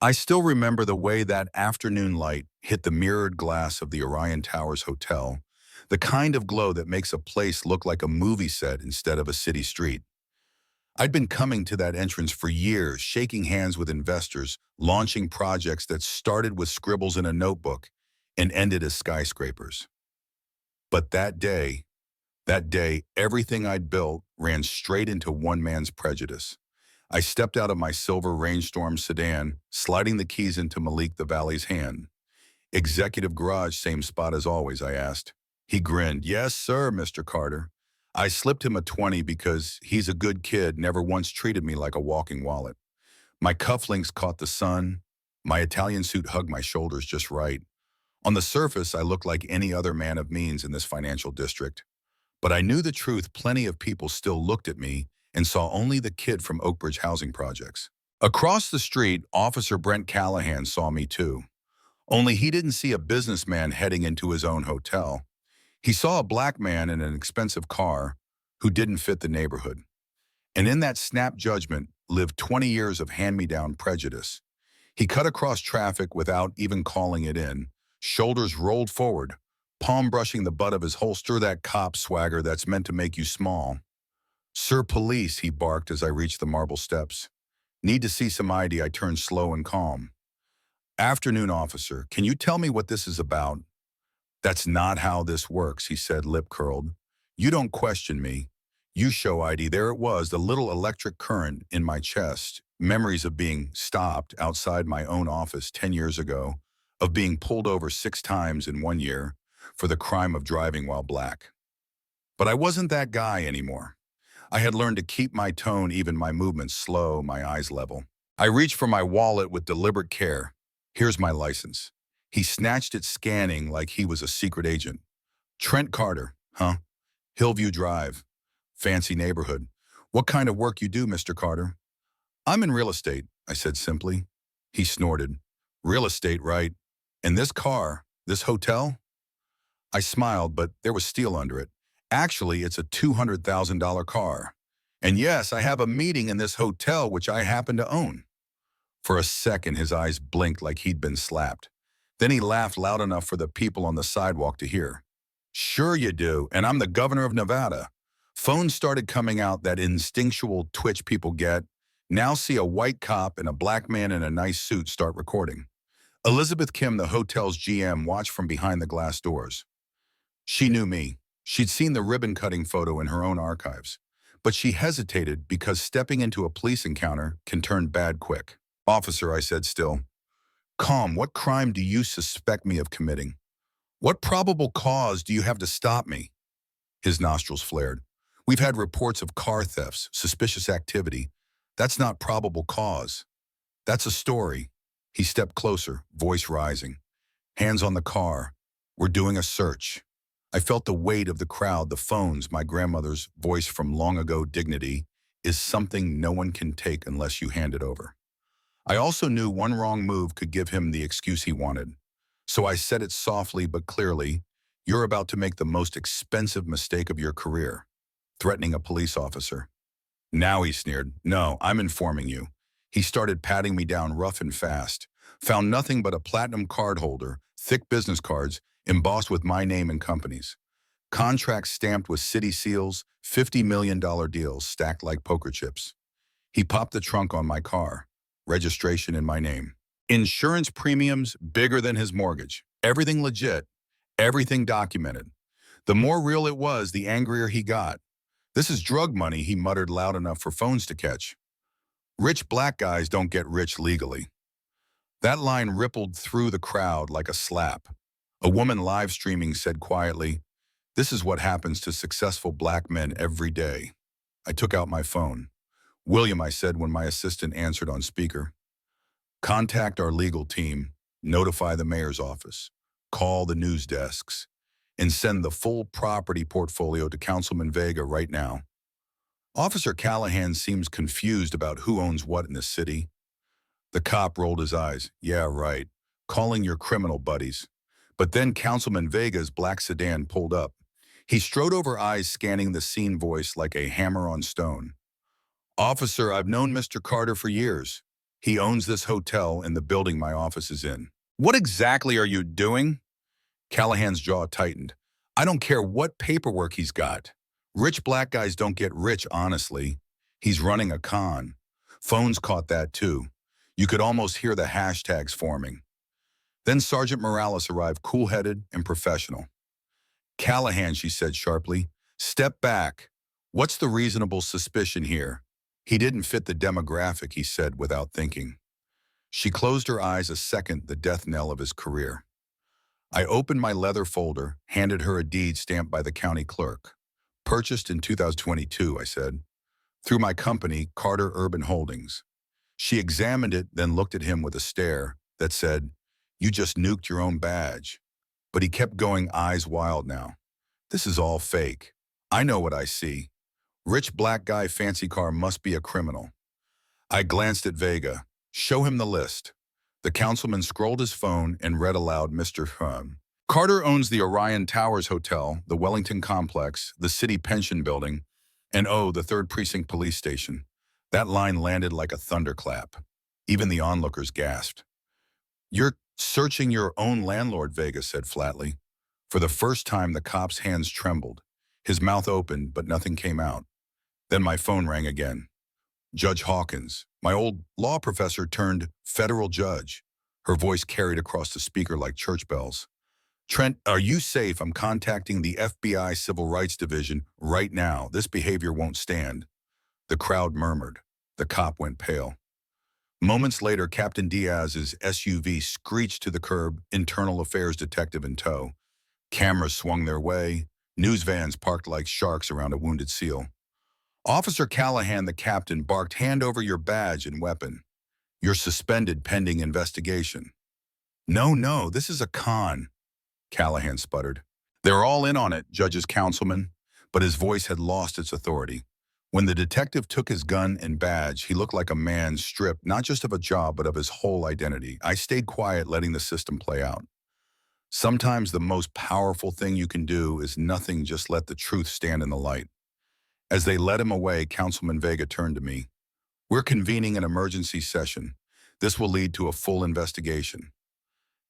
I still remember the way that afternoon light hit the mirrored glass of the Orion Towers Hotel, the kind of glow that makes a place look like a movie set instead of a city street. I'd been coming to that entrance for years, shaking hands with investors, launching projects that started with scribbles in a notebook and ended as skyscrapers. But that day, everything I'd built ran straight into one man's prejudice. I stepped out of my silver rainstorm sedan, sliding the keys into Malik the Valley's hand. "Executive garage, same spot as always," I asked. He grinned. "Yes, sir, Mr. Carter." I slipped him a 20 because he's a good kid, never once treated me like a walking wallet. My cufflinks caught the sun. My Italian suit hugged my shoulders just right. On the surface, I looked like any other man of means in this financial district. But I knew the truth. Plenty of people still looked at me and saw only the kid from Oakbridge Housing Projects. Across the street, Officer Brent Callahan saw me too. Only he didn't see a businessman heading into his own hotel. He saw a black man in an expensive car who didn't fit the neighborhood. And in that snap judgment lived 20 years of hand-me-down prejudice. He cut across traffic without even calling it in, shoulders rolled forward, palm brushing the butt of his holster, that cop swagger that's meant to make you small. "Sir Police," he barked as I reached the marble steps. "Need to see some ID." I turned slow and calm. "Afternoon, officer. Can you tell me what this is about?" "That's not how this works," he said, lip curled. "You don't question me. You show ID." There it was, the little electric current in my chest. Memories of being stopped outside my own office 10 years ago, of being pulled over 6 times in 1 year for the crime of driving while black. But I wasn't that guy anymore. I had learned to keep my tone, even my movements slow, my eyes level. I reached for my wallet with deliberate care. "Here's my license." He snatched it, scanning like he was a secret agent. "Trent Carter, huh? Hillview Drive. Fancy neighborhood. What kind of work you do, Mr. Carter?" "I'm in real estate," I said simply. He snorted. "Real estate, right? And this car, this hotel?" I smiled, but there was steel under it. "Actually, it's a $200,000 car. And yes, I have a meeting in this hotel which I happen to own." For a second, his eyes blinked like he'd been slapped. Then he laughed loud enough for the people on the sidewalk to hear. "Sure you do, and I'm the governor of Nevada." Phones started coming out, that instinctual twitch people get. Now see a white cop and a black man in a nice suit start recording. Elizabeth Kim, the hotel's GM, watched from behind the glass doors. She knew me. She'd seen the ribbon-cutting photo in her own archives. But she hesitated because stepping into a police encounter can turn bad quick. "Officer," I said still. "Calm. What crime do you suspect me of committing? What probable cause do you have to stop me?" His nostrils flared. "We've had reports of car thefts, suspicious activity. That's not probable cause. That's a story." He stepped closer, voice rising. "Hands on the car. We're doing a search." I felt the weight of the crowd, the phones, my grandmother's voice from long ago. "Dignity is something no one can take unless you hand it over." I also knew one wrong move could give him the excuse he wanted. So I said it softly but clearly. "You're about to make the most expensive mistake of your career, threatening a police officer." "Now," he sneered. "No, I'm informing you." He started patting me down rough and fast. Found nothing but a platinum card holder, thick business cards, embossed with my name and company's. Contracts stamped with city seals, $50 million deals stacked like poker chips. He popped the trunk on my car. Registration in my name. Insurance premiums bigger than his mortgage. Everything legit. Everything documented. The more real it was, the angrier he got. "This is drug money," he muttered loud enough for phones to catch. "Rich black guys don't get rich legally." That line rippled through the crowd like a slap. A woman live streaming said quietly, "This is what happens to successful black men every day." I took out my phone. "William," I said when my assistant answered on speaker, "contact our legal team, notify the mayor's office, call the news desks, and send the full property portfolio to Councilman Vega right now." Officer Callahan seems confused about who owns what in this city. The cop rolled his eyes. "Yeah, right. Calling your criminal buddies." But then Councilman Vega's black sedan pulled up. He strode over, eyes scanning the scene, voice like a hammer on stone. "Officer, I've known Mr. Carter for years. He owns this hotel and the building my office is in. What exactly are you doing? Callahan's jaw tightened. I don't care what paperwork he's got. Rich black guys don't get rich, honestly. He's running a con. Phones caught that too. You could almost hear the hashtags forming. Then Sergeant Morales arrived, cool-headed and professional. Callahan, she said sharply, step back. What's the reasonable suspicion here? He didn't fit the demographic, he said without thinking. She closed her eyes a second, the death knell of his career. I opened my leather folder, handed her a deed stamped by the county clerk. Purchased in 2022, I said, through my company, Carter Urban Holdings. She examined it, then looked at him with a stare that said, you just nuked your own badge. But he kept going, eyes wild now. This is all fake. I know what I see. Rich black guy, fancy car, must be a criminal. I glanced at Vega. Show him the list. The councilman scrolled his phone and read aloud, Mr. Carter owns the Orion Towers Hotel, the Wellington Complex, the City Pension Building, and the 3rd Precinct Police Station. That line landed like a thunderclap. Even the onlookers gasped. You're searching your own landlord, Vega said flatly. For the first time, the cop's hands trembled. His mouth opened, but nothing came out. Then my phone rang again. Judge Hawkins, my old law professor turned federal judge. Her voice carried across the speaker like church bells. Trent, are you safe? I'm contacting the FBI Civil Rights Division right now. This behavior won't stand. The crowd murmured. The cop went pale. Moments later, Captain Diaz's SUV screeched to the curb, internal affairs detective in tow. Cameras swung their way. News vans parked like sharks around a wounded SEAL. Officer Callahan, the captain, barked, hand over your badge and weapon. You're suspended pending investigation. No, this is a con, Callahan sputtered. They're all in on it, Judge's councilman, but his voice had lost its authority. When the detective took his gun and badge, he looked like a man stripped not just of a job, but of his whole identity. I stayed quiet, letting the system play out. Sometimes the most powerful thing you can do is nothing, just let the truth stand in the light. As they led him away, Councilman Vega turned to me. We're convening an emergency session. This will lead to a full investigation.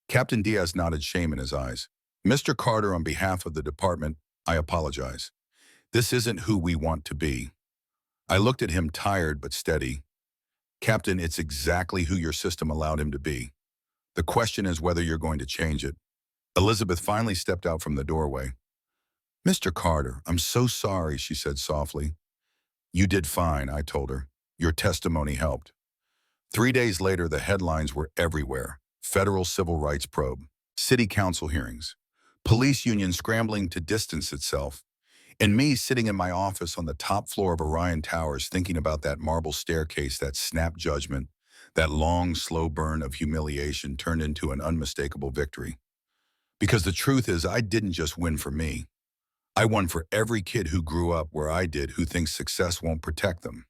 Captain Diaz nodded, shame in his eyes. Mr. Carter, on behalf of the department, I apologize. This isn't who we want to be. I looked at him, tired but steady. Captain, it's exactly who your system allowed him to be. The question is whether you're going to change it. Elizabeth finally stepped out from the doorway. Mr. Carter, I'm so sorry, she said softly. You did fine, I told her. Your testimony helped. 3 days later, the headlines were everywhere. Federal civil rights probe, city council hearings, police union scrambling to distance itself, and me sitting in my office on the top floor of Orion Towers thinking about that marble staircase, that snap judgment, that long, slow burn of humiliation turned into an unmistakable victory. Because the truth is, I didn't just win for me. I won for every kid who grew up where I did, who thinks success won't protect them.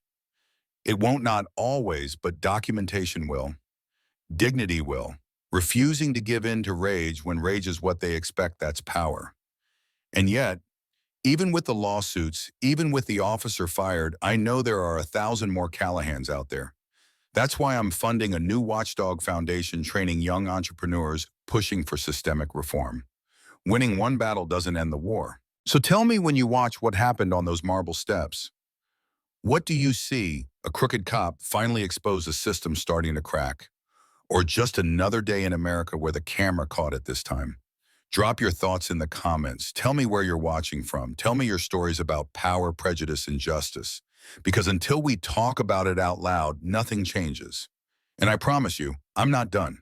It won't, not always, but documentation will. Dignity will. Refusing to give in to rage when rage is what they expect, that's power. And yet, even with the lawsuits, even with the officer fired, I know there are 1,000 more Callahans out there. That's why I'm funding a new watchdog foundation training young entrepreneurs pushing for systemic reform. Winning one battle doesn't end the war. So tell me, when you watch what happened on those marble steps, what do you see? A crooked cop finally exposed a system starting to crack? Or just another day in America where the camera caught it this time? Drop your thoughts in the comments. Tell me where you're watching from. Tell me your stories about power, prejudice, and justice. Because until we talk about it out loud, nothing changes. And I promise you, I'm not done.